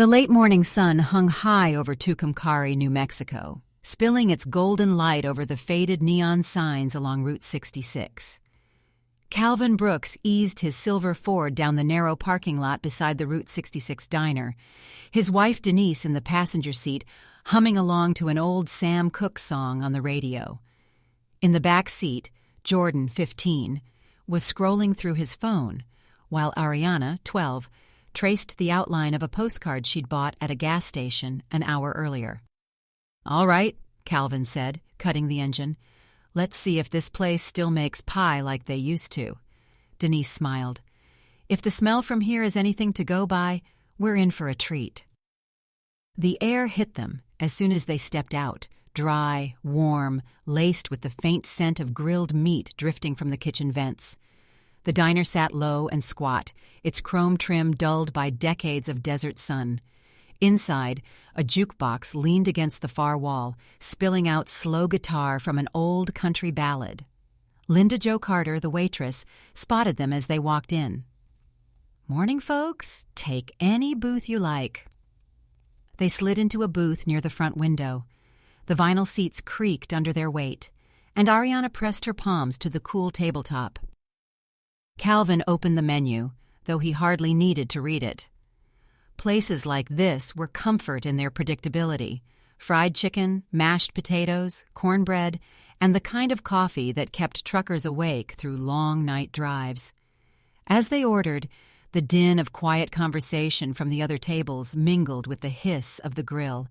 The late morning sun hung high over Tucumcari, New Mexico, spilling its golden light over the faded neon signs along Route 66. Calvin Brooks eased his silver Ford down the narrow parking lot beside the Route 66 diner, his wife Denise in the passenger seat humming along to an old Sam Cooke song on the radio. In the back seat, Jordan, 15, was scrolling through his phone, while Ariana, 12, traced the outline of a postcard she'd bought at a gas station an hour earlier. "All right," Calvin said, cutting the engine. "Let's see if this place still makes pie like they used to." Denise smiled. "If the smell from here is anything to go by, we're in for a treat." The air hit them as soon as they stepped out, dry, warm, laced with the faint scent of grilled meat drifting from the kitchen vents. The diner sat low and squat, its chrome trim dulled by decades of desert sun. Inside, a jukebox leaned against the far wall, spilling out slow guitar from an old country ballad. Linda Jo Carter, the waitress, spotted them as they walked in. "Morning, folks. Take any booth you like." They slid into a booth near the front window. The vinyl seats creaked under their weight, and Ariana pressed her palms to the cool tabletop. Calvin opened the menu, though he hardly needed to read it. Places like this were comfort in their predictability: fried chicken, mashed potatoes, cornbread, and the kind of coffee that kept truckers awake through long night drives. As they ordered, the din of quiet conversation from the other tables mingled with the hiss of the grill.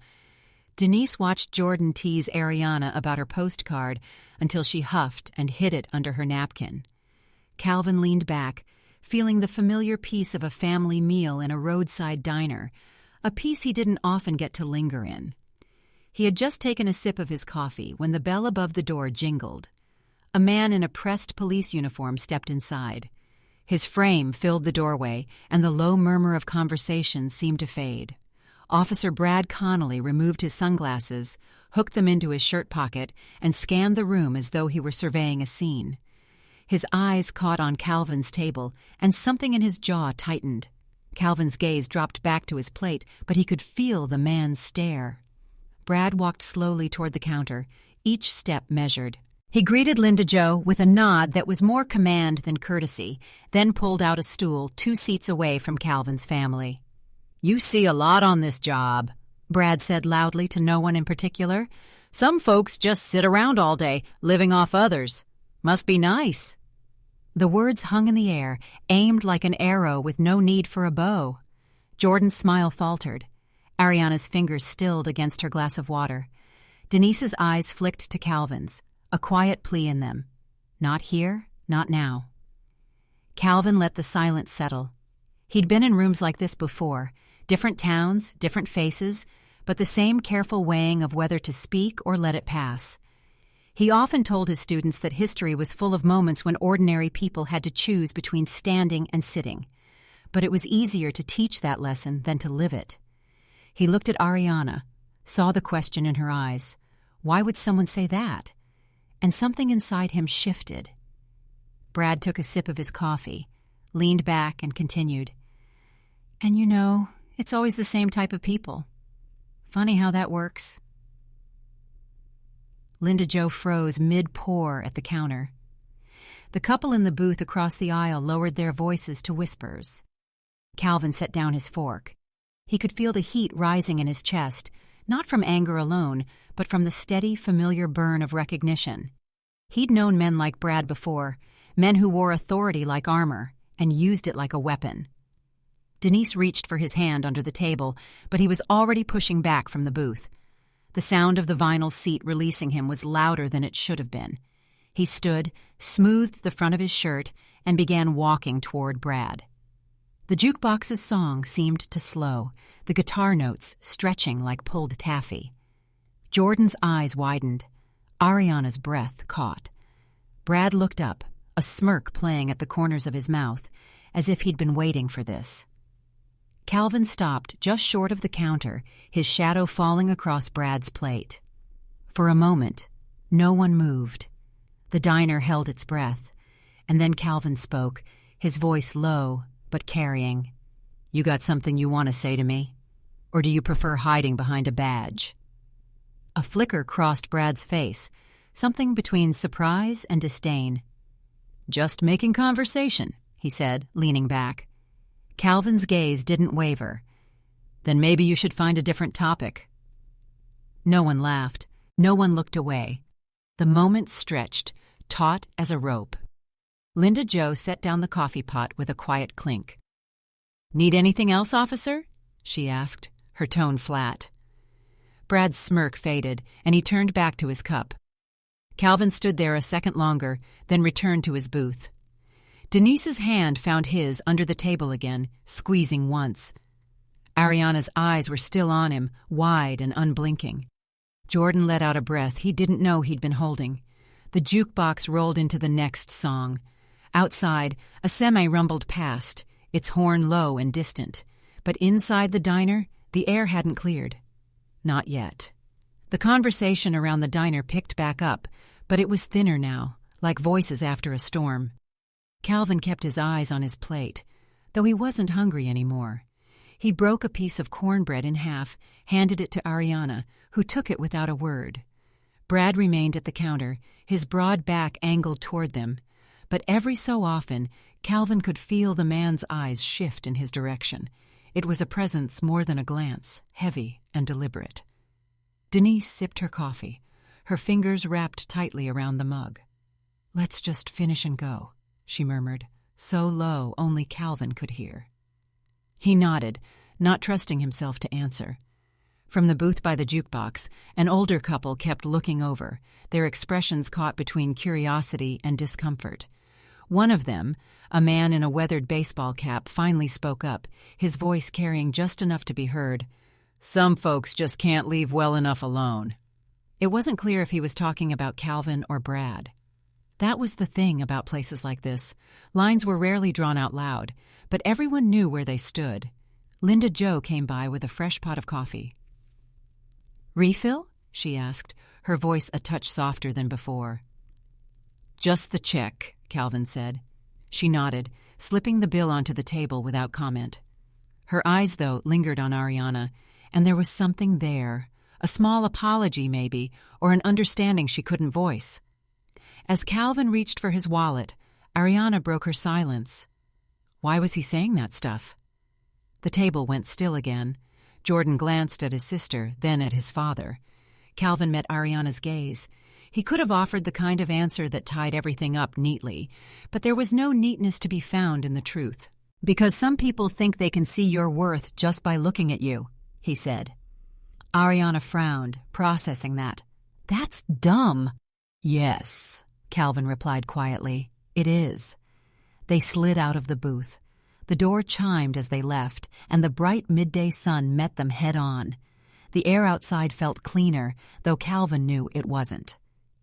Denise watched Jordan tease Ariana about her postcard until she huffed and hid it under her napkin. Calvin leaned back, feeling the familiar peace of a family meal in a roadside diner, a peace he didn't often get to linger in. He had just taken a sip of his coffee when the bell above the door jingled. A man in a pressed police uniform stepped inside. His frame filled the doorway, and the low murmur of conversation seemed to fade. Officer Brad Connolly removed his sunglasses, hooked them into his shirt pocket, and scanned the room as though he were surveying a scene. His eyes caught on Calvin's table, and something in his jaw tightened. Calvin's gaze dropped back to his plate, but he could feel the man's stare. Brad walked slowly toward the counter, each step measured. He greeted Linda Jo with a nod that was more command than courtesy, then pulled out a stool 2 seats away from Calvin's family. "You see a lot on this job," Brad said loudly to no one in particular. "Some folks just sit around all day, living off others. Must be nice." The words hung in the air, aimed like an arrow with no need for a bow. Jordan's smile faltered. Ariana's fingers stilled against her glass of water. Denise's eyes flicked to Calvin's, a quiet plea in them. Not here, not now. Calvin let the silence settle. He'd been in rooms like this before, different towns, different faces, but the same careful weighing of whether to speak or let it pass. He often told his students that history was full of moments when ordinary people had to choose between standing and sitting. But it was easier to teach that lesson than to live it. He looked at Ariana, saw the question in her eyes. Why would someone say that? And something inside him shifted. Brad took a sip of his coffee, leaned back and continued. "And you know, it's always the same type of people. Funny how that works." Linda Jo froze mid-pour at the counter. The couple in the booth across the aisle lowered their voices to whispers. Calvin set down his fork. He could feel the heat rising in his chest, not from anger alone, but from the steady, familiar burn of recognition. He'd known men like Brad before, men who wore authority like armor and used it like a weapon. Denise reached for his hand under the table, but he was already pushing back from the booth. The sound of the vinyl seat releasing him was louder than it should have been. He stood, smoothed the front of his shirt, and began walking toward Brad. The jukebox's song seemed to slow, the guitar notes stretching like pulled taffy. Jordan's eyes widened. Ariana's breath caught. Brad looked up, a smirk playing at the corners of his mouth, as if he'd been waiting for this. Calvin stopped just short of the counter, his shadow falling across Brad's plate. For a moment, no one moved. The diner held its breath, and then Calvin spoke, his voice low but carrying. "You got something you want to say to me?" Or do you prefer hiding behind a badge? A flicker crossed Brad's face, something between surprise and disdain. Just making conversation, he said, leaning back. Calvin's gaze didn't waver. Then maybe you should find a different topic. No one laughed. No one looked away. The moment stretched, taut as a rope. Linda Jo set down the coffee pot with a quiet clink. "Need anything else, officer?" she asked, her tone flat. Brad's smirk faded, and he turned back to his cup. Calvin stood there a second longer, then returned to his booth. Denise's hand found his under the table again, squeezing once. Ariana's eyes were still on him, wide and unblinking. Jordan let out a breath he didn't know he'd been holding. The jukebox rolled into the next song. Outside, a semi rumbled past, its horn low and distant. But inside the diner, the air hadn't cleared. Not yet. The conversation around the diner picked back up, but it was thinner now, like voices after a storm. Calvin kept his eyes on his plate, though he wasn't hungry anymore. He broke a piece of cornbread in half, handed it to Ariana, who took it without a word. Brad remained at the counter, his broad back angled toward them, but every so often Calvin could feel the man's eyes shift in his direction. It was a presence more than a glance, heavy and deliberate. Denise sipped her coffee, her fingers wrapped tightly around the mug. "Let's just finish and go," she murmured, so low only Calvin could hear. He nodded, not trusting himself to answer. From the booth by the jukebox, an older couple kept looking over, their expressions caught between curiosity and discomfort. One of them, a man in a weathered baseball cap, finally spoke up, his voice carrying just enough to be heard. "Some folks just can't leave well enough alone." It wasn't clear if he was talking about Calvin or Brad. That was the thing about places like this. Lines were rarely drawn out loud, but everyone knew where they stood. Linda Jo came by with a fresh pot of coffee. "Refill?" she asked, her voice a touch softer than before. "Just the check," Calvin said. She nodded, slipping the bill onto the table without comment. Her eyes, though, lingered on Ariana, and there was something there, a small apology maybe, or an understanding she couldn't voice. As Calvin reached for his wallet, Ariana broke her silence. Why was he saying that stuff? The table went still again. Jordan glanced at his sister, then at his father. Calvin met Ariana's gaze. He could have offered the kind of answer that tied everything up neatly, but there was no neatness to be found in the truth. "Because some people think they can see your worth just by looking at you," he said. Ariana frowned, processing that. "That's dumb." "Yes," Calvin replied quietly. "It is." They slid out of the booth. The door chimed as they left, and the bright midday sun met them head-on. The air outside felt cleaner, though Calvin knew it wasn't.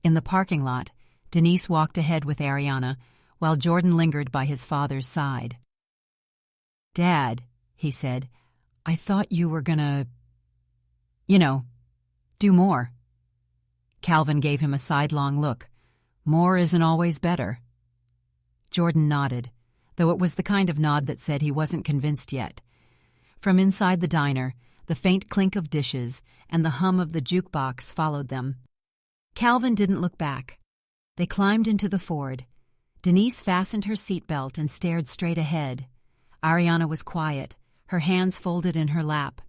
In the parking lot, Denise walked ahead with Ariana, while Jordan lingered by his father's side. "Dad," he said, "I thought you were gonna, do more." Calvin gave him a sidelong look. "More isn't always better." Jordan nodded, though it was the kind of nod that said he wasn't convinced yet. From inside the diner, the faint clink of dishes and the hum of the jukebox followed them. Calvin didn't look back. They climbed into the Ford. Denise fastened her seatbelt and stared straight ahead. Ariana was quiet, her hands folded in her lap.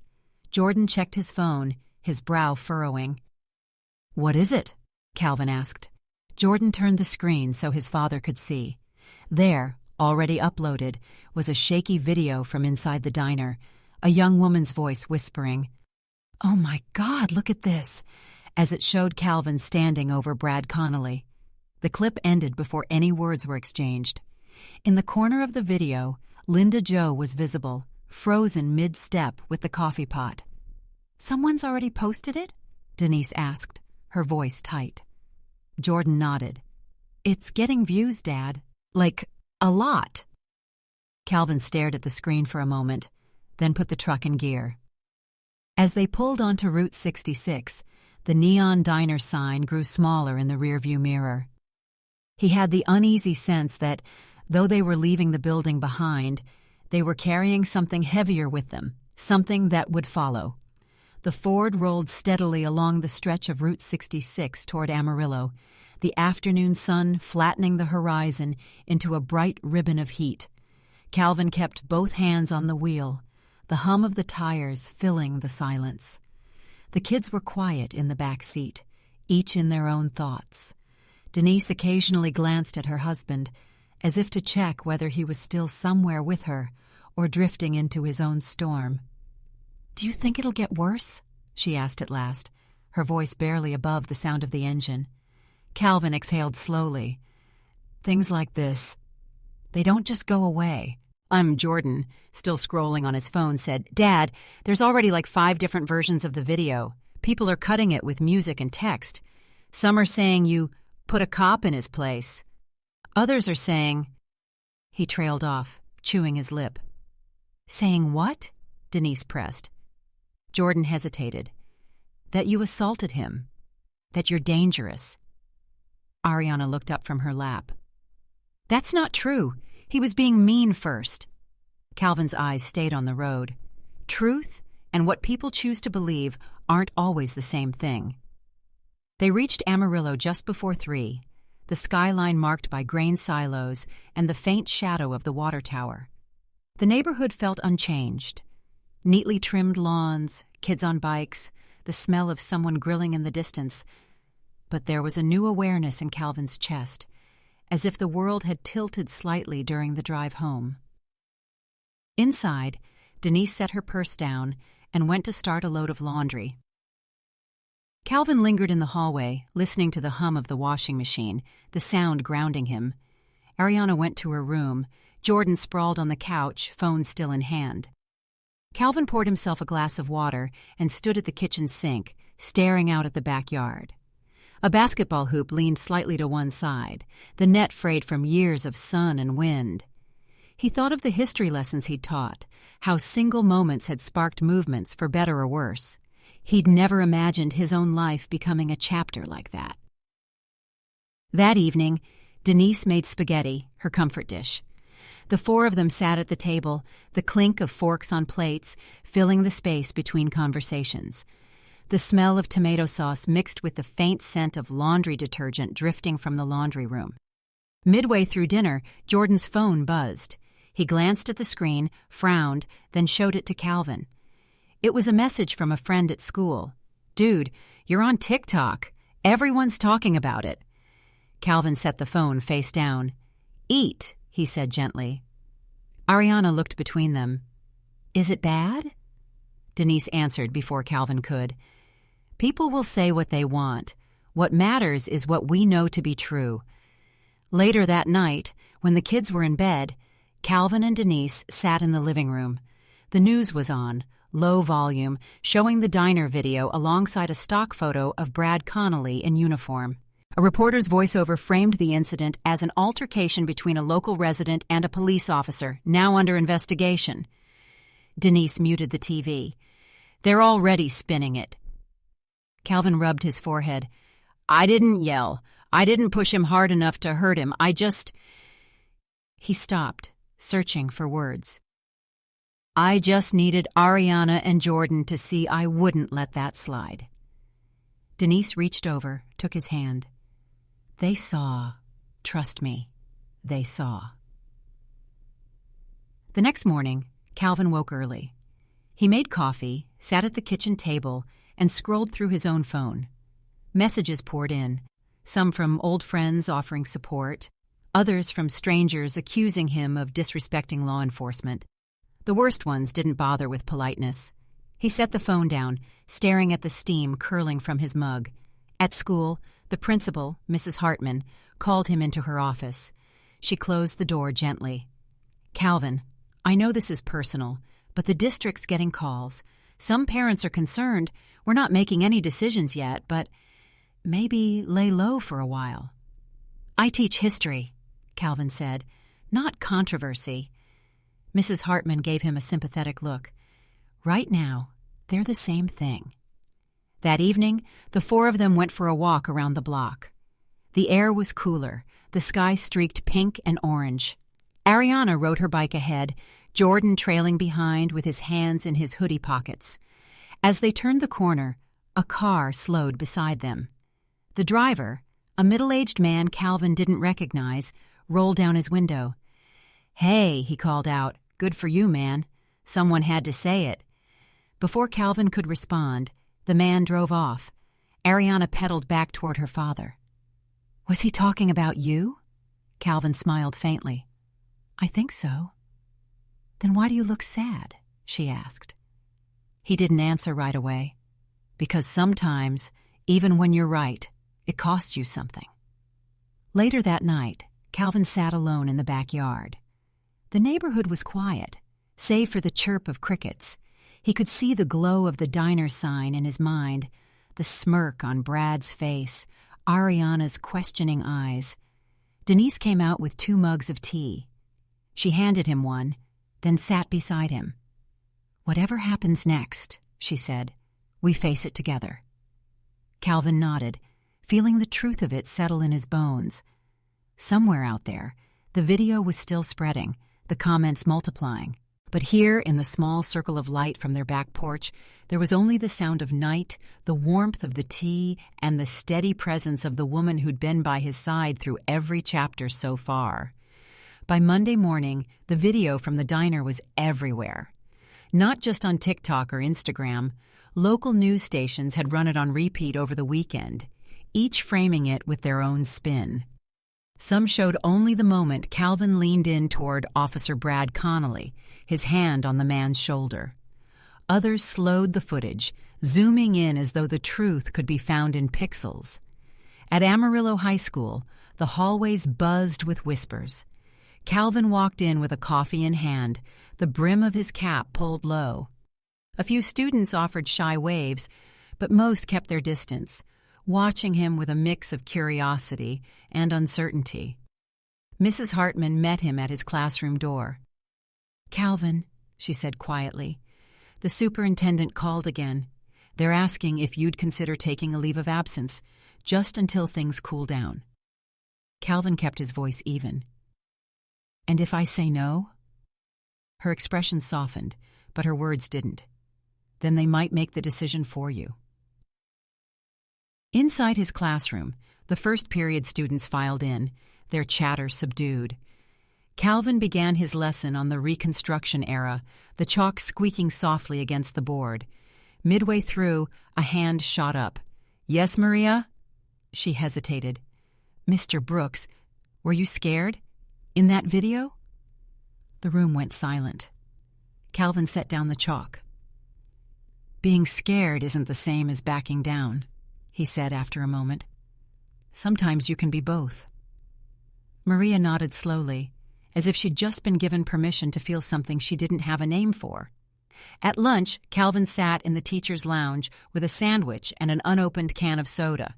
Jordan checked his phone, his brow furrowing. "What is it?" Calvin asked. Jordan turned the screen so his father could see. There, already uploaded, was a shaky video from inside the diner, a young woman's voice whispering, "Oh my God, look at this," as it showed Calvin standing over Brad Connolly. The clip ended before any words were exchanged. In the corner of the video, Linda Jo was visible, frozen mid-step with the coffee pot. "Someone's already posted it?" Denise asked, her voice tight. Jordan nodded. "It's getting views, Dad. Like, a lot." Calvin stared at the screen for a moment, then put the truck in gear. As they pulled onto Route 66, the neon diner sign grew smaller in the rearview mirror. He had the uneasy sense that, though they were leaving the building behind, they were carrying something heavier with them, something that would follow. The Ford rolled steadily along the stretch of Route 66 toward Amarillo, the afternoon sun flattening the horizon into a bright ribbon of heat. Calvin kept both hands on the wheel, the hum of the tires filling the silence. The kids were quiet in the back seat, each in their own thoughts. Denise occasionally glanced at her husband, as if to check whether he was still somewhere with her or drifting into his own storm. "Do you think it'll get worse?" she asked at last, her voice barely above the sound of the engine. Calvin exhaled slowly. "Things like this, they don't just go away." Jordan, still scrolling on his phone, said, "Dad, there's already like 5 different versions of the video. People are cutting it with music and text. Some are saying you put a cop in his place. Others are saying—" He trailed off, chewing his lip. "Saying what?" Denise pressed. Jordan hesitated. "That you assaulted him. That you're dangerous." Ariana looked up from her lap. "That's not true. He was being mean first." Calvin's eyes stayed on the road. Truth and what people choose to believe aren't always the same thing. They reached Amarillo just before 3, the skyline marked by grain silos and the faint shadow of the water tower. The neighborhood felt unchanged. Neatly trimmed lawns, kids on bikes, the smell of someone grilling in the distance. But there was a new awareness in Calvin's chest, as if the world had tilted slightly during the drive home. Inside, Denise set her purse down and went to start a load of laundry. Calvin lingered in the hallway, listening to the hum of the washing machine, the sound grounding him. Ariana went to her room. Jordan sprawled on the couch, phone still in hand. Calvin poured himself a glass of water and stood at the kitchen sink, staring out at the backyard. A basketball hoop leaned slightly to one side, the net frayed from years of sun and wind. He thought of the history lessons he'd taught, how single moments had sparked movements for better or worse. He'd never imagined his own life becoming a chapter like that. That evening, Denise made spaghetti, her comfort dish. The 4 of them sat at the table, the clink of forks on plates filling the space between conversations. The smell of tomato sauce mixed with the faint scent of laundry detergent drifting from the laundry room. Midway through dinner, Jordan's phone buzzed. He glanced at the screen, frowned, then showed it to Calvin. It was a message from a friend at school. "Dude, you're on TikTok. Everyone's talking about it." Calvin set the phone face down. "Eat," he said gently. Ariana looked between them. "Is it bad?" Denise answered before Calvin could. "People will say what they want. What matters is what we know to be true." Later that night, when the kids were in bed, Calvin and Denise sat in the living room. The news was on, low volume, showing the diner video alongside a stock photo of Brad Connolly in uniform. A reporter's voiceover framed the incident as an altercation between a local resident and a police officer, now under investigation. Denise muted the TV. "They're already spinning it." Calvin rubbed his forehead. "I didn't yell. I didn't push him hard enough to hurt him. He stopped, searching for words. "I just needed Ariana and Jordan to see I wouldn't let that slide." Denise reached over, took his hand. "They saw. Trust me, they saw." The next morning, Calvin woke early. He made coffee, sat at the kitchen table, and scrolled through his own phone. Messages poured in, some from old friends offering support, others from strangers accusing him of disrespecting law enforcement. The worst ones didn't bother with politeness. He set the phone down, staring at the steam curling from his mug. At school, the principal, Mrs. Hartman, called him into her office. She closed the door gently. "Calvin, I know this is personal, but the district's getting calls. Some parents are concerned. We're not making any decisions yet, but maybe lay low for a while." "I teach history," Calvin said, "not controversy." Mrs. Hartman gave him a sympathetic look. "Right now, they're the same thing." That evening, the 4 of them went for a walk around the block. The air was cooler, the sky streaked pink and orange. Ariana rode her bike ahead, Jordan trailing behind with his hands in his hoodie pockets. As they turned the corner, a car slowed beside them. The driver, a middle-aged man Calvin didn't recognize, rolled down his window. "Hey," he called out, "good for you, man. Someone had to say it." Before Calvin could respond, the man drove off. Ariana pedaled back toward her father. "Was he talking about you?" Calvin smiled faintly. "I think so." "Then why do you look sad?" she asked. He didn't answer right away. "Because sometimes, even when you're right, it costs you something." Later that night, Calvin sat alone in the backyard. The neighborhood was quiet, save for the chirp of crickets. He could see the glow of the diner sign in his mind, the smirk on Brad's face, Ariana's questioning eyes. Denise came out with 2 mugs of tea. She handed him one, then sat beside him. "Whatever happens next," she said, "we face it together." Calvin nodded, feeling the truth of it settle in his bones. Somewhere out there, the video was still spreading, the comments multiplying. But here, in the small circle of light from their back porch, there was only the sound of night, the warmth of the tea, and the steady presence of the woman who'd been by his side through every chapter so far. By Monday morning, the video from the diner was everywhere. Not just on TikTok or Instagram, local news stations had run it on repeat over the weekend, each framing it with their own spin. Some showed only the moment Calvin leaned in toward Officer Brad Connolly, his hand on the man's shoulder. Others slowed the footage, zooming in as though the truth could be found in pixels. At Amarillo High School, the hallways buzzed with whispers. Calvin walked in with a coffee in hand, the brim of his cap pulled low. A few students offered shy waves, but most kept their distance, watching him with a mix of curiosity and uncertainty. Mrs. Hartman met him at his classroom door. "Calvin," she said quietly, "the superintendent called again. They're asking if you'd consider taking a leave of absence, just until things cool down." Calvin kept his voice even. "And if I say no?" Her expression softened, but her words didn't. "Then they might make the decision for you." Inside his classroom, the first period students filed in, their chatter subdued. Calvin began his lesson on the Reconstruction era, the chalk squeaking softly against the board. Midway through, a hand shot up. "Yes, Maria?" She hesitated. "Mr. Brooks, were you scared? In that video?" The room went silent. Calvin set down the chalk. "Being scared isn't the same as backing down," he said after a moment. "Sometimes you can be both." Maria nodded slowly, as if she'd just been given permission to feel something she didn't have a name for. At lunch, Calvin sat in the teacher's lounge with a sandwich and an unopened can of soda.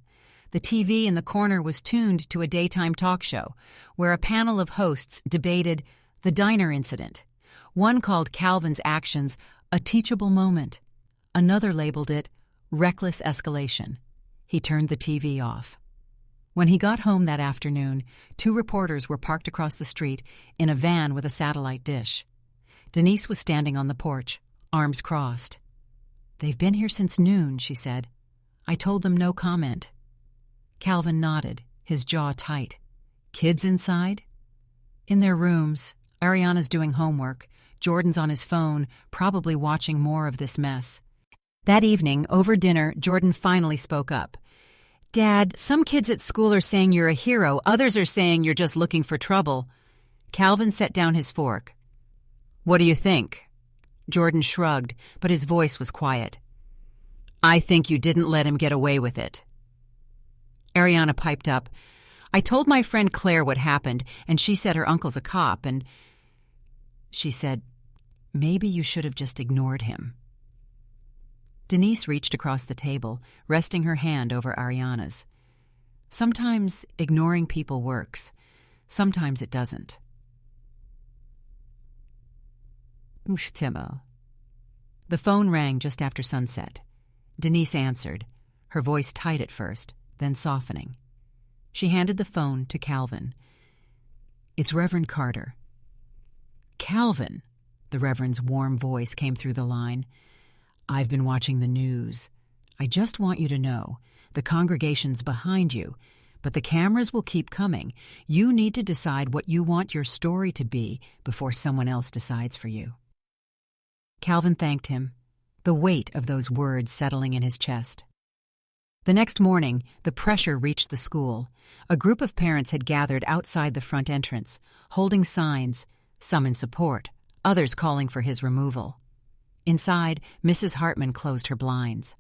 The TV in the corner was tuned to a daytime talk show, where a panel of hosts debated the diner incident. One called Calvin's actions a teachable moment. Another labeled it reckless escalation. He turned the TV off. When he got home that afternoon, 2 reporters were parked across the street in a van with a satellite dish. Denise was standing on the porch, arms crossed. "They've been here since noon," she said. "I told them no comment." Calvin nodded, his jaw tight. "Kids inside?" "In their rooms. Ariana's doing homework. Jordan's on his phone, probably watching more of this mess." That evening, over dinner, Jordan finally spoke up. "Dad, some kids at school are saying you're a hero. Others are saying you're just looking for trouble." Calvin set down his fork. "What do you think?" Jordan shrugged, but his voice was quiet. "I think you didn't let him get away with it." Ariana piped up. "I told my friend Claire what happened, and she said her uncle's a cop, and..." She said, "Maybe you should have just ignored him." Denise reached across the table, resting her hand over Ariana's. "Sometimes ignoring people works. Sometimes it doesn't." The phone rang just after sunset. Denise answered, her voice tight at first, then softening. She handed the phone to Calvin. "It's Reverend Carter. Calvin, the Reverend's warm voice came through the line. I've been watching the news. I just want you to know, the congregation's behind you, but the cameras will keep coming. You need to decide what you want your story to be before someone else decides for you. Calvin thanked him, the weight of those words settling in his chest. The next morning, the pressure reached the school. A group of parents had gathered outside the front entrance, holding signs, some in support, others calling for his removal. Inside, Mrs. Hartman closed her blinds.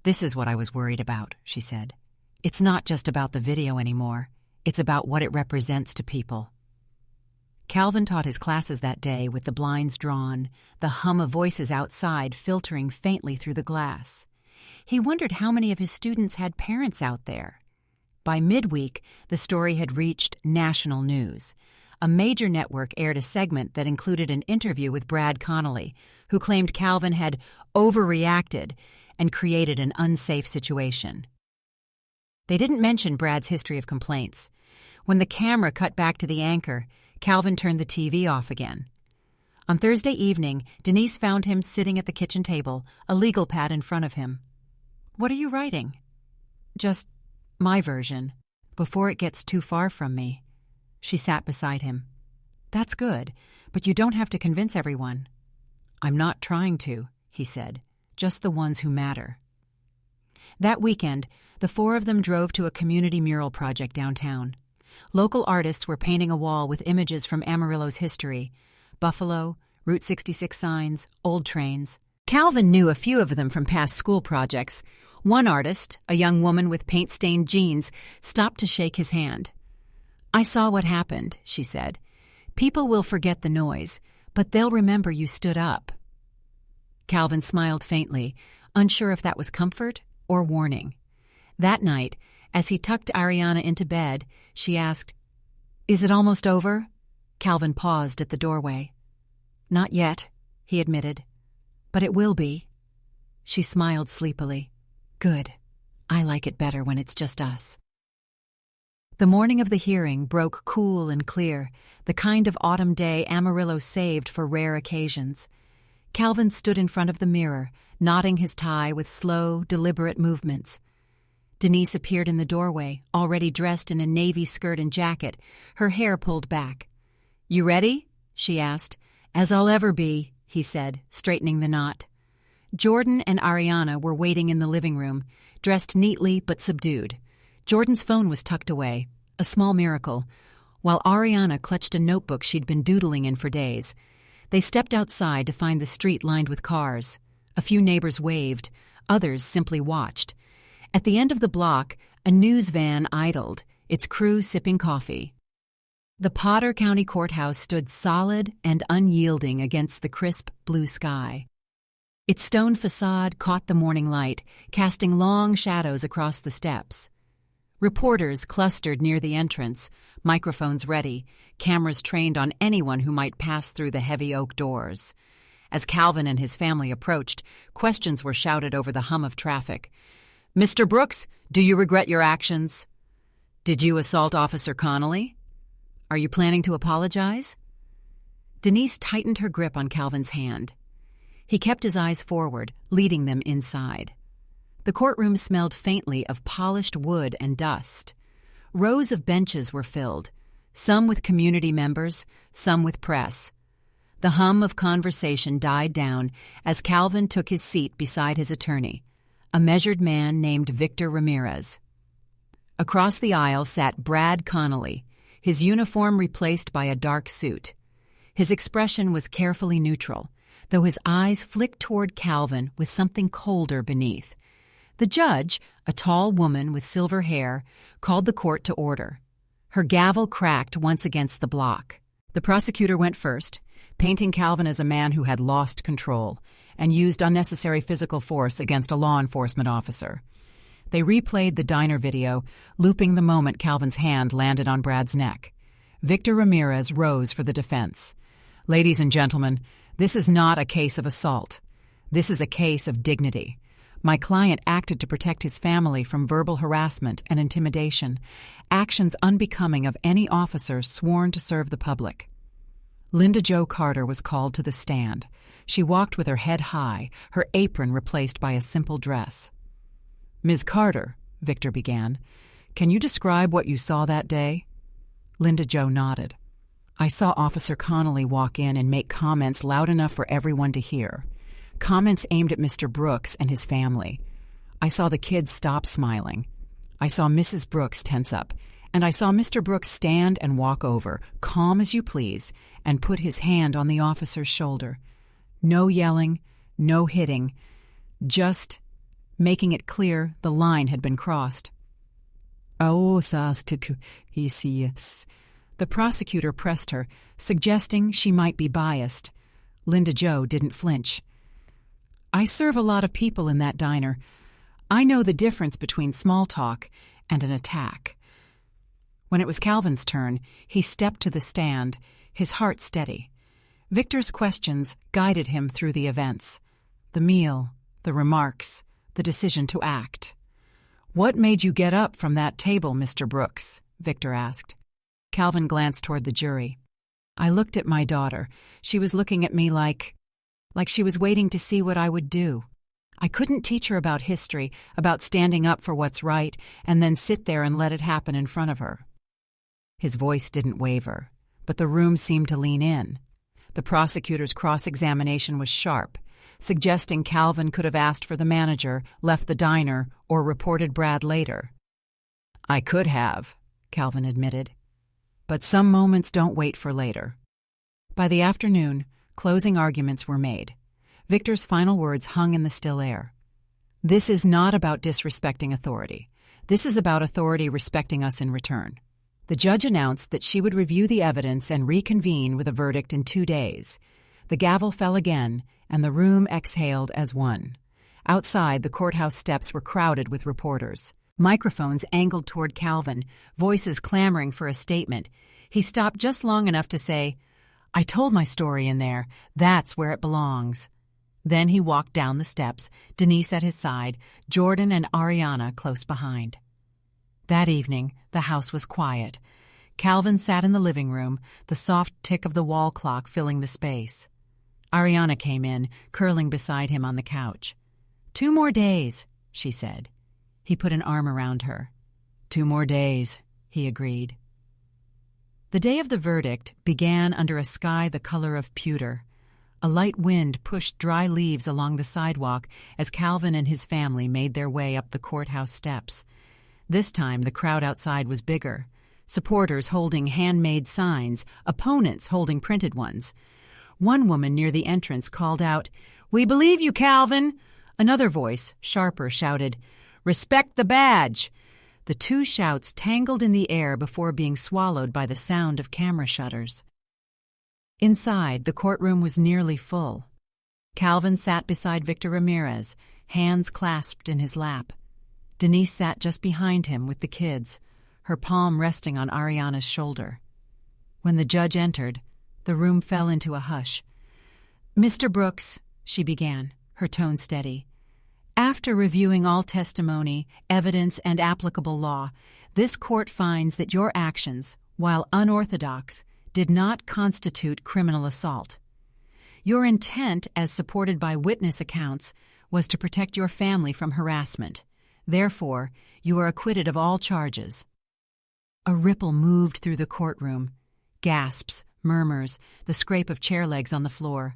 This is what I was worried about, she said. It's not just about the video anymore. It's about what it represents to people. Calvin taught his classes that day with the blinds drawn, the hum of voices outside filtering faintly through the glass. He wondered how many of his students had parents out there. By midweek, the story had reached national news. A major network aired a segment that included an interview with Brad Connolly, who claimed Calvin had overreacted and created an unsafe situation. They didn't mention Brad's history of complaints. When the camera cut back to the anchor, Calvin turned the TV off again. On Thursday evening, Denise found him sitting at the kitchen table, a legal pad in front of him. What are you writing? Just my version, before it gets too far from me. She sat beside him. That's good, but you don't have to convince everyone. I'm not trying to, he said, just the ones who matter. That weekend, the four of them drove to a community mural project downtown. Local artists were painting a wall with images from Amarillo's history: Buffalo, Route 66 signs, old trains. Calvin knew a few of them from past school projects. One artist, a young woman with paint-stained jeans, stopped to shake his hand. I saw what happened, she said. People will forget the noise, but they'll remember you stood up. Calvin smiled faintly, unsure if that was comfort or warning. That night, as he tucked Ariana into bed, she asked, Is it almost over? Calvin paused at the doorway. Not yet, he admitted. But it will be. She smiled sleepily. Good. I like it better when it's just us. The morning of the hearing broke cool and clear, the kind of autumn day Amarillo saved for rare occasions. Calvin stood in front of the mirror, knotting his tie with slow, deliberate movements. Denise appeared in the doorway, already dressed in a navy skirt and jacket, her hair pulled back. You ready? She asked. As I'll ever be, he said, straightening the knot. Jordan and Ariana were waiting in the living room, dressed neatly but subdued. Jordan's phone was tucked away, a small miracle, while Ariana clutched a notebook she'd been doodling in for days. They stepped outside to find the street lined with cars. A few neighbors waved, others simply watched. At the end of the block, a news van idled, its crew sipping coffee. The Potter County Courthouse stood solid and unyielding against the crisp blue sky. Its stone facade caught the morning light, casting long shadows across the steps. Reporters clustered near the entrance, microphones ready, cameras trained on anyone who might pass through the heavy oak doors. As Calvin and his family approached, questions were shouted over the hum of traffic. Mr. Brooks, do you regret your actions? Did you assault Officer Connolly? Are you planning to apologize? Denise tightened her grip on Calvin's hand. He kept his eyes forward, leading them inside. The courtroom smelled faintly of polished wood and dust. Rows of benches were filled, some with community members, some with press. The hum of conversation died down as Calvin took his seat beside his attorney, a measured man named Victor Ramirez. Across the aisle sat Brad Connolly, his uniform replaced by a dark suit. His expression was carefully neutral, though his eyes flicked toward Calvin with something colder beneath. The judge, a tall woman with silver hair, called the court to order. Her gavel cracked once against the block. The prosecutor went first, painting Calvin as a man who had lost control and used unnecessary physical force against a law enforcement officer. They replayed the diner video, looping the moment Calvin's hand landed on Brad's neck. Victor Ramirez rose for the defense. Ladies and gentlemen, this is not a case of assault. This is a case of dignity. My client acted to protect his family from verbal harassment and intimidation, actions unbecoming of any officer sworn to serve the public. Linda Jo Carter was called to the stand. She walked with her head high, her apron replaced by a simple dress. "Ms. Carter," Victor began, "can you describe what you saw that day?" Linda Jo nodded. "I saw Officer Connolly walk in and make comments loud enough for everyone to hear. Comments aimed at Mr. Brooks and his family. I saw the kids stop smiling. I saw Mrs. Brooks tense up, and I saw Mr. Brooks stand and walk over, calm as you please, and put his hand on the officer's shoulder. No yelling, no hitting, just making it clear the line had been crossed." "Oh, he sees." The prosecutor pressed her, suggesting she might be biased. Linda Jo didn't flinch. "I serve a lot of people in that diner. I know the difference between small talk and an attack." When it was Calvin's turn, he stepped to the stand, his heart steady. Victor's questions guided him through the events. The meal, the remarks, the decision to act. "What made you get up from that table, Mr. Brooks?" Victor asked. Calvin glanced toward the jury. "I looked at my daughter. She was looking at me like she was waiting to see what I would do. I couldn't teach her about history, about standing up for what's right, and then sit there and let it happen in front of her." His voice didn't waver, but the room seemed to lean in. The prosecutor's cross-examination was sharp, suggesting Calvin could have asked for the manager, left the diner, or reported Brad later. "I could have," Calvin admitted. "But some moments don't wait for later." By the afternoon, closing arguments were made. Victor's final words hung in the still air. "This is not about disrespecting authority. This is about authority respecting us in return." The judge announced that she would review the evidence and reconvene with a verdict in 2 days. The gavel fell again, and the room exhaled as one. Outside, the courthouse steps were crowded with reporters. Microphones angled toward Calvin, voices clamoring for a statement. He stopped just long enough to say, "I told my story in there. That's where it belongs." Then he walked down the steps, Denise at his side, Jordan and Ariana close behind. That evening, the house was quiet. Calvin sat in the living room, the soft tick of the wall clock filling the space. Ariana came in, curling beside him on the couch. 2 more days, she said. He put an arm around her. 2 more days, he agreed. The day of the verdict began under a sky the color of pewter. A light wind pushed dry leaves along the sidewalk as Calvin and his family made their way up the courthouse steps. This time the crowd outside was bigger. Supporters holding handmade signs, opponents holding printed ones. One woman near the entrance called out, "We believe you, Calvin!" Another voice, sharper, shouted, "Respect the badge!" The 2 shouts tangled in the air before being swallowed by the sound of camera shutters. Inside, the courtroom was nearly full. Calvin sat beside Victor Ramirez, hands clasped in his lap. Denise sat just behind him with the kids, her palm resting on Ariana's shoulder. When the judge entered, the room fell into a hush. "Mr. Brooks," she began, her tone steady, "after reviewing all testimony, evidence, and applicable law, this court finds that your actions, while unorthodox, did not constitute criminal assault. Your intent, as supported by witness accounts, was to protect your family from harassment. Therefore, you are acquitted of all charges." A ripple moved through the courtroom. Gasps, murmurs, the scrape of chair legs on the floor.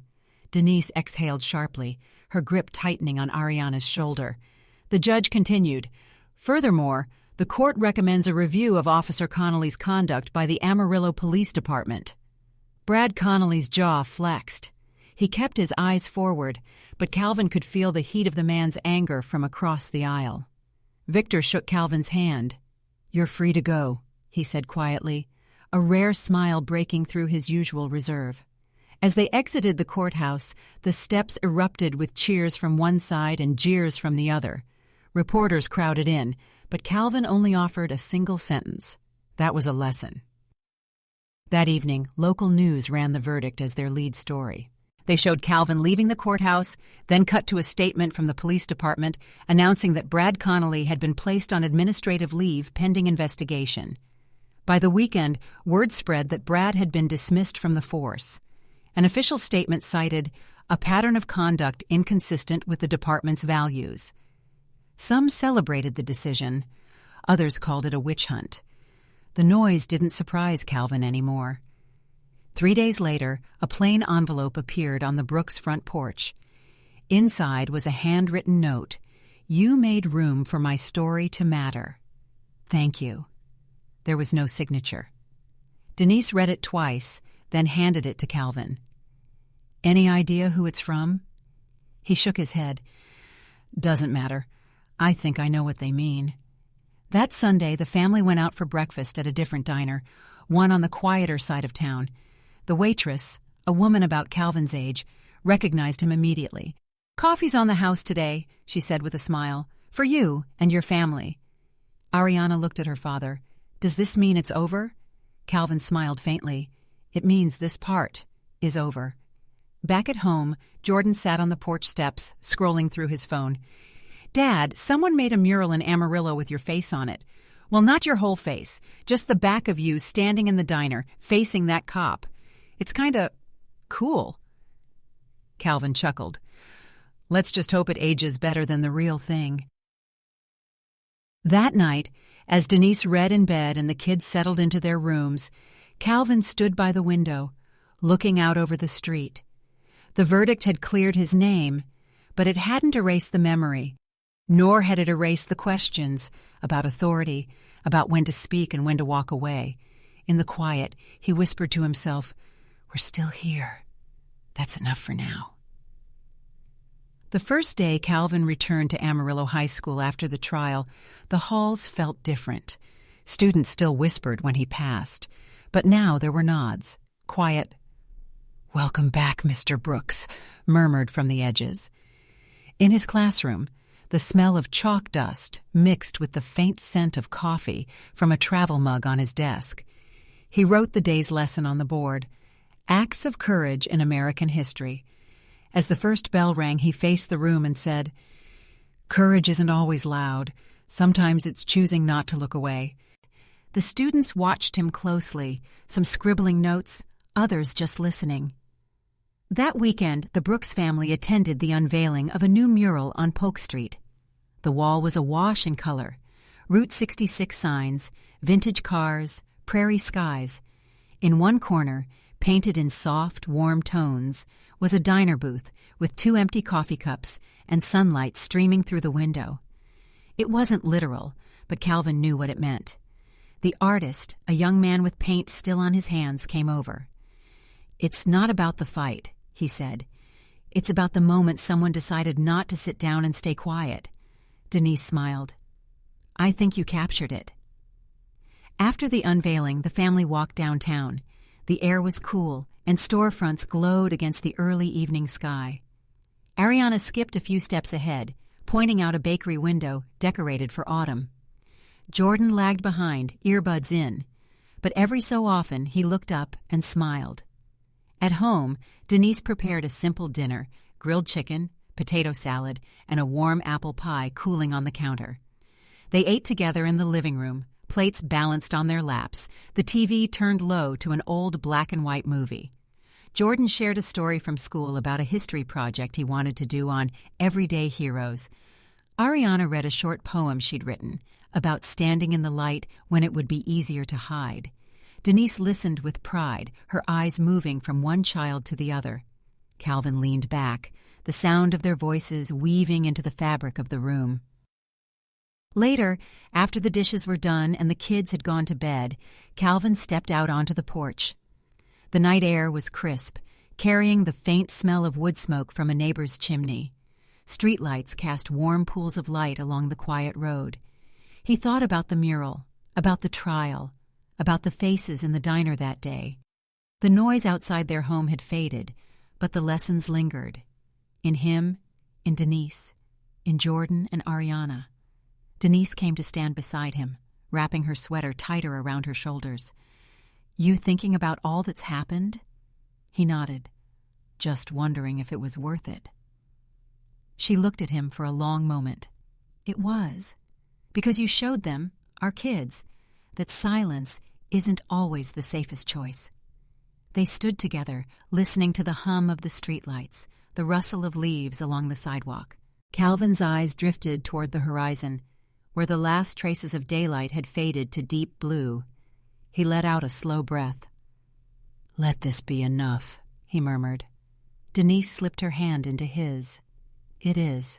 Denise exhaled sharply, her grip tightening on Ariana's shoulder. The judge continued, "Furthermore, the court recommends a review of Officer Connolly's conduct by the Amarillo Police Department." Brad Connolly's jaw flexed. He kept his eyes forward, but Calvin could feel the heat of the man's anger from across the aisle. Victor shook Calvin's hand. "You're free to go," he said quietly, a rare smile breaking through his usual reserve. As they exited the courthouse, the steps erupted with cheers from one side and jeers from the other. Reporters crowded in, but Calvin only offered a single sentence. That was a lesson. That evening, local news ran the verdict as their lead story. They showed Calvin leaving the courthouse, then cut to a statement from the police department announcing that Brad Connolly had been placed on administrative leave pending investigation. By the weekend, word spread that Brad had been dismissed from the force. An official statement cited a pattern of conduct inconsistent with the department's values. Some celebrated the decision. Others called it a witch hunt. The noise didn't surprise Calvin anymore. 3 days later, a plain envelope appeared on the Brooks' front porch. Inside was a handwritten note. "You made room for my story to matter. Thank you." There was no signature. Denise read it twice, then handed it to Calvin. "Any idea who it's from?" He shook his head. "Doesn't matter. I think I know what they mean." That Sunday, the family went out for breakfast at a different diner, one on the quieter side of town. The waitress, a woman about Calvin's age, recognized him immediately. "Coffee's on the house today," she said with a smile. "For you and your family." Ariana looked at her father. "Does this mean it's over?" Calvin smiled faintly. "It means this part is over." Back at home, Jordan sat on the porch steps, scrolling through his phone. "Dad, someone made a mural in Amarillo with your face on it. Well, not your whole face, just the back of you standing in the diner, facing that cop. It's kinda cool." Calvin chuckled. "Let's just hope it ages better than the real thing." That night, as Denise read in bed and the kids settled into their rooms, Calvin stood by the window, looking out over the street. The verdict had cleared his name, but it hadn't erased the memory, nor had it erased the questions about authority, about when to speak and when to walk away. In the quiet, he whispered to himself, "We're still here. That's enough for now." The first day Calvin returned to Amarillo High School after the trial, the halls felt different. Students still whispered when he passed, but now there were nods. Quiet, "Welcome back, Mr. Brooks," murmured from the edges. In his classroom, the smell of chalk dust mixed with the faint scent of coffee from a travel mug on his desk. He wrote the day's lesson on the board, "Acts of Courage in American History." As the first bell rang, he faced the room and said, "Courage isn't always loud. Sometimes it's choosing not to look away." The students watched him closely, some scribbling notes, others just listening. That weekend, the Brooks family attended the unveiling of a new mural on Polk Street. The wall was awash in color. Route 66 signs, vintage cars, prairie skies. In one corner, painted in soft, warm tones, was a diner booth with 2 empty coffee cups and sunlight streaming through the window. It wasn't literal, but Calvin knew what it meant. The artist, a young man with paint still on his hands, came over. "It's not about the fight," he said. "It's about the moment someone decided not to sit down and stay quiet." Denise smiled. "I think you captured it." After the unveiling, the family walked downtown. The air was cool, and storefronts glowed against the early evening sky. Ariana skipped a few steps ahead, pointing out a bakery window decorated for autumn. Jordan lagged behind, earbuds in, but every so often he looked up and smiled. At home, Denise prepared a simple dinner, grilled chicken, potato salad, and a warm apple pie cooling on the counter. They ate together in the living room, plates balanced on their laps, the TV turned low to an old black-and-white movie. Jordan shared a story from school about a history project he wanted to do on everyday heroes. Ariana read a short poem she'd written about standing in the light when it would be easier to hide. Denise listened with pride, her eyes moving from one child to the other. Calvin leaned back, the sound of their voices weaving into the fabric of the room. Later, after the dishes were done and the kids had gone to bed, Calvin stepped out onto the porch. The night air was crisp, carrying the faint smell of wood smoke from a neighbor's chimney. Streetlights cast warm pools of light along the quiet road. He thought about the mural, about the trial, about the faces in the diner that day. The noise outside their home had faded, but the lessons lingered. In him, in Denise, in Jordan and Ariana. Denise came to stand beside him, wrapping her sweater tighter around her shoulders. "You thinking about all that's happened?" He nodded, just wondering if it was worth it. She looked at him for a long moment. "It was. Because you showed them, our kids, that silence isn't always the safest choice. They stood together, listening to the hum of the streetlights, the rustle of leaves along the sidewalk. Calvin's eyes drifted toward the horizon, where the last traces of daylight had faded to deep blue. He let out a slow breath. "Let this be enough," he murmured. Denise slipped her hand into his. "It is."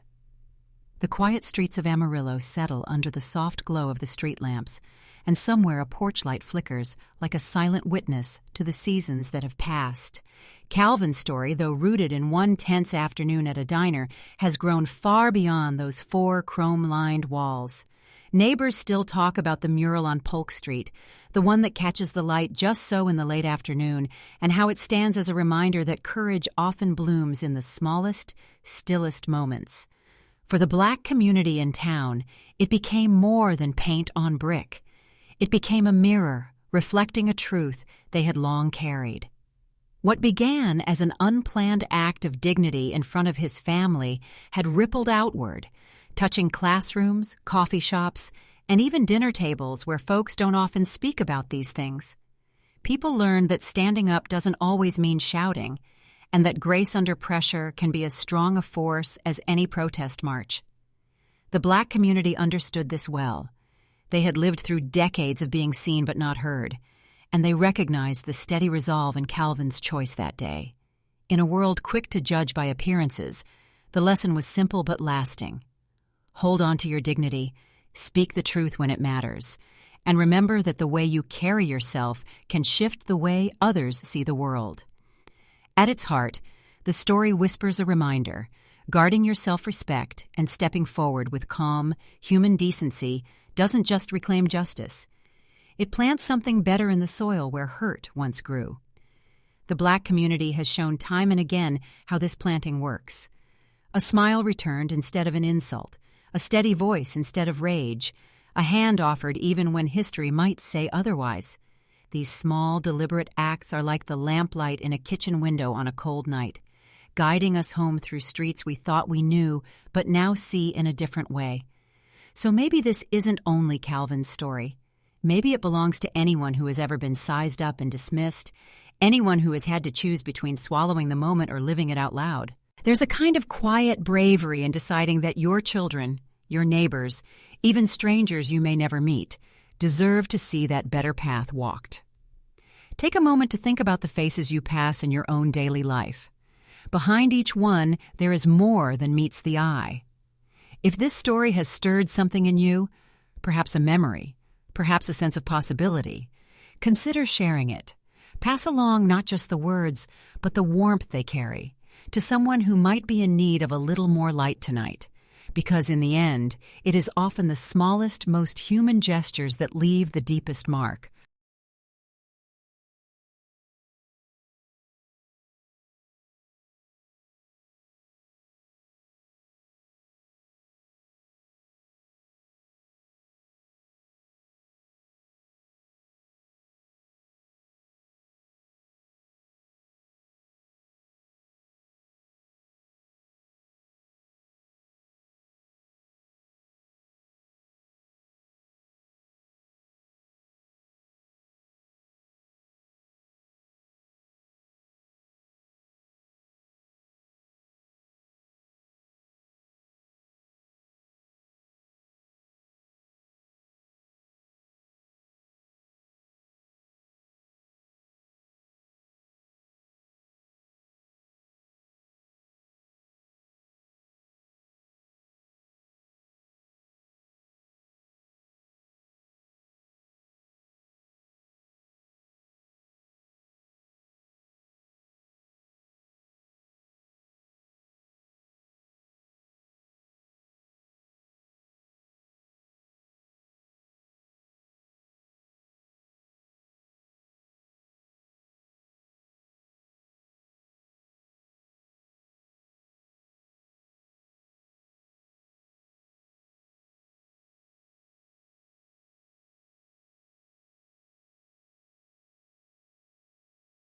The quiet streets of Amarillo settle under the soft glow of the street lamps, and somewhere a porch light flickers like a silent witness to the seasons that have passed. Calvin's story, though rooted in one tense afternoon at a diner, has grown far beyond those 4 chrome-lined walls. Neighbors still talk about the mural on Polk Street, the one that catches the light just so in the late afternoon, and how it stands as a reminder that courage often blooms in the smallest, stillest moments. For the Black community in town, it became more than paint on brick. It became a mirror, reflecting a truth they had long carried. What began as an unplanned act of dignity in front of his family had rippled outward, touching classrooms, coffee shops, and even dinner tables where folks don't often speak about these things. People learned that standing up doesn't always mean shouting, and that grace under pressure can be as strong a force as any protest march. The Black community understood this well. They had lived through decades of being seen but not heard, and they recognized the steady resolve in Calvin's choice that day. In a world quick to judge by appearances, the lesson was simple but lasting. Hold on to your dignity, speak the truth when it matters, and remember that the way you carry yourself can shift the way others see the world. At its heart, the story whispers a reminder, guarding your self-respect and stepping forward with calm, human decency doesn't just reclaim justice. It plants something better in the soil where hurt once grew. The Black community has shown time and again how this planting works. A smile returned instead of an insult, a steady voice instead of rage, a hand offered even when history might say otherwise. These small, deliberate acts are like the lamplight in a kitchen window on a cold night, guiding us home through streets we thought we knew but now see in a different way. So maybe this isn't only Calvin's story. Maybe it belongs to anyone who has ever been sized up and dismissed, anyone who has had to choose between swallowing the moment or living it out loud. There's a kind of quiet bravery in deciding that your children, your neighbors, even strangers you may never meet, deserve to see that better path walked. Take a moment to think about the faces you pass in your own daily life. Behind each one, there is more than meets the eye. If this story has stirred something in you, perhaps a memory, perhaps a sense of possibility, consider sharing it. Pass along not just the words, but the warmth they carry, to someone who might be in need of a little more light tonight, because in the end, it is often the smallest, most human gestures that leave the deepest mark.